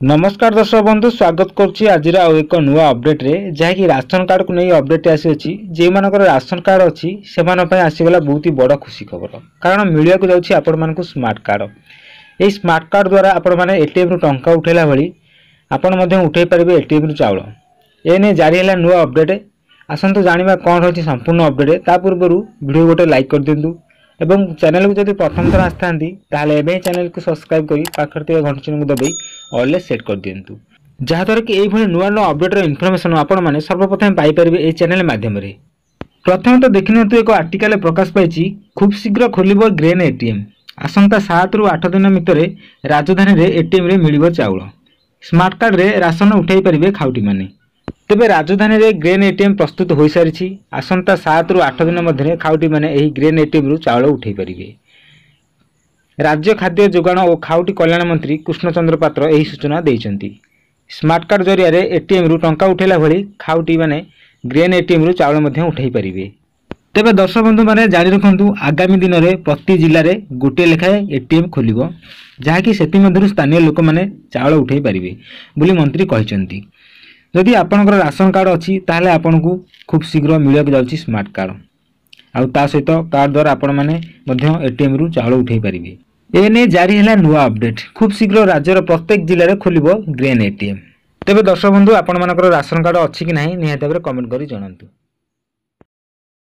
नमस्कार दर्शक बंधु स्वागत करुच्ची आज एक नुआ अपडेट रे जहाँकि राशन कार्ड को नहीं अपडेट आसी जे मानकर राशन कार्ड अच्छी से आसीगला बहुत ही बड़ खुशी खबर कारण मिलिया को जाऊँगी आपण मानक स्मार्ट कार्ड। ये स्मार्ट कार्ड द्वारा आपण मैंने एटीएम रु टंका उठेला भली आपण उठे पारे एटीएम रु चाउल एने जारी है नुआ अपडेट। आसतु जाना कौन रही संपूर्ण अपडेट ता पूर्व वीडियो गोटे लाइक कर दिंतु एवं चैनल को जब प्रथम थर आसता चैनल को सब्सक्राइब कर पाखे घंटी चिन्ह को दबाई ऑल सेट कर दिंतु जहाँद्वारा कि यही नुआ नुआ अपडेट इनफर्मेशन आपण मैंने सर्वप्रथम पाइपर ये चैनल माध्यम। प्रथम तो देखि एक आर्टिकल प्रकाश पाई खूब शीघ्र खोल ग्रेन एटीएम आसंता 7 रु 8 दिन भितर राजधानी रे एटीएम रे मिलिबो चाउल स्मार्ट कार्ड रे राशन उठाई पारे खाउटी माने। तेबे राजधानी रे ग्रेन एटीएम प्रस्तुत हो सारी आसंता 7 रु 8 दिन मध्य खाउटी माने एही ग्रेन एटीएम रु चाउल उठाई पारिबे। राज्य खाद्य जोगाण और खाउटी कल्याण मंत्री कृष्णचंद्र पात्र यही सूचना देइचंती। स्मार्ट कार्ड जरिया रे एटीएम रु टंका उठेला भली खाउटी माने ग्रेन एटीएम रु चाउल मध्य उठाई पारिबे। तेबे दर्शक बंधु माने जानि रखंतु आगामी दिन रे प्रति जिल्ला रे गोटे लेखाए एटीएम खोलिबो जहाँकि सेति मध्यरु स्थानीय लोक माने चाउल उठाई पारिबे बोली मंत्री कहिसंती। जदि आपनकर राशन कार्ड अच्छी ताहले आपनको खूब शीघ्र मिलिया जाउची स्मार्ट कार्ड आउ ता सहित कार्ड द्वारा आपण माने मध्य एटीएम रु चाउल उठाई पारिबे। एने जारी है नुआ अपडेट खूब शीघ्र राज्यर प्रत्येक जिले में खोलिबो ग्रेन एटीएम। तेबे दर्शक बंधु आपण मानकर राशन कार्ड अच्छी कि नहीं निहाती भाबरे कमेंट करी जणांतु।